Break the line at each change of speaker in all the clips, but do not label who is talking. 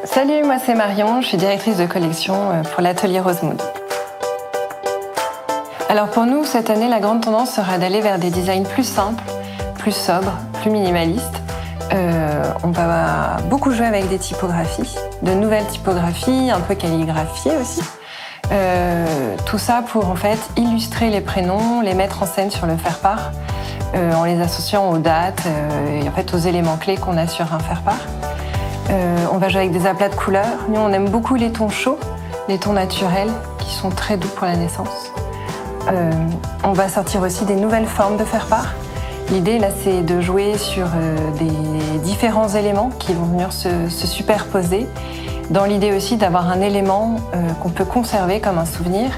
Salut, moi c'est Marion, je suis directrice de collection pour l'atelier Rosemood. Alors pour nous, cette année, la grande tendance sera d'aller vers des designs plus simples, plus sobres, plus minimalistes. On va beaucoup jouer avec des typographies, de nouvelles typographies, un peu calligraphiées aussi. Tout ça pour en fait illustrer les prénoms, les mettre en scène sur le faire-part, en les associant aux dates et en fait aux éléments clés qu'on a sur un faire-part. On va jouer avec des aplats de couleurs. Nous, on aime beaucoup les tons chauds, les tons naturels qui sont très doux pour la naissance. On va sortir aussi des nouvelles formes de faire-part. L'idée, là, c'est de jouer sur des différents éléments qui vont venir se superposer, dans l'idée aussi d'avoir un élément qu'on peut conserver comme un souvenir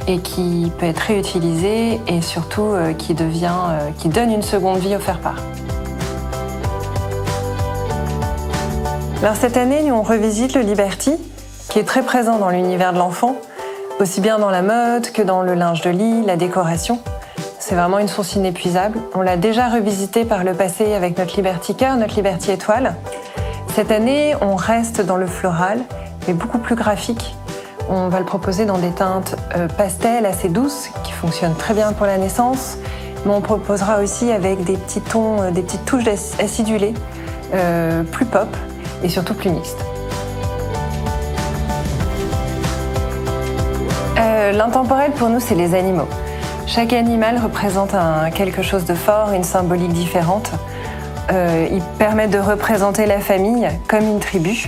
et qui peut être réutilisé et surtout qui donne une seconde vie au faire-part. Alors cette année, nous, on revisite le Liberty, qui est très présent dans l'univers de l'enfant, aussi bien dans la mode que dans le linge de lit, la décoration. C'est vraiment une source inépuisable. On l'a déjà revisité par le passé avec notre Liberty Cœur, notre Liberty Étoile. Cette année, on reste dans le floral, mais beaucoup plus graphique. On va le proposer dans des teintes pastel assez douces, qui fonctionnent très bien pour la naissance, mais on proposera aussi avec des petits tons, des petites touches acidulées, plus pop et surtout plus mixtes. L'intemporel pour nous, c'est les animaux. Chaque animal représente quelque chose de fort, une symbolique différente. Il permet de représenter la famille comme une tribu.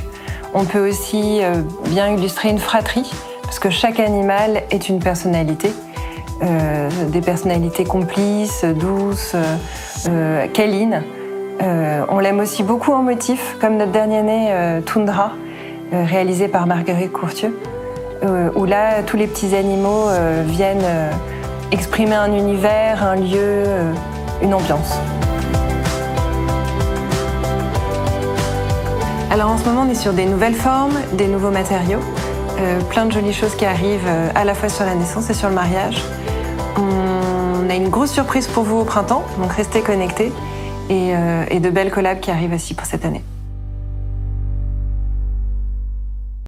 On peut aussi bien illustrer une fratrie, parce que chaque animal est une personnalité. Des personnalités complices, douces, câlines. On l'aime aussi beaucoup en motif, comme notre dernier né Toundra, réalisé par Marguerite Courtieu, où là, tous les petits animaux viennent exprimer un univers, un lieu, une ambiance. Alors en ce moment, on est sur des nouvelles formes, des nouveaux matériaux, plein de jolies choses qui arrivent à la fois sur la naissance et sur le mariage. On a une grosse surprise pour vous au printemps, donc restez connectés et de belles collabs qui arrivent aussi pour cette année.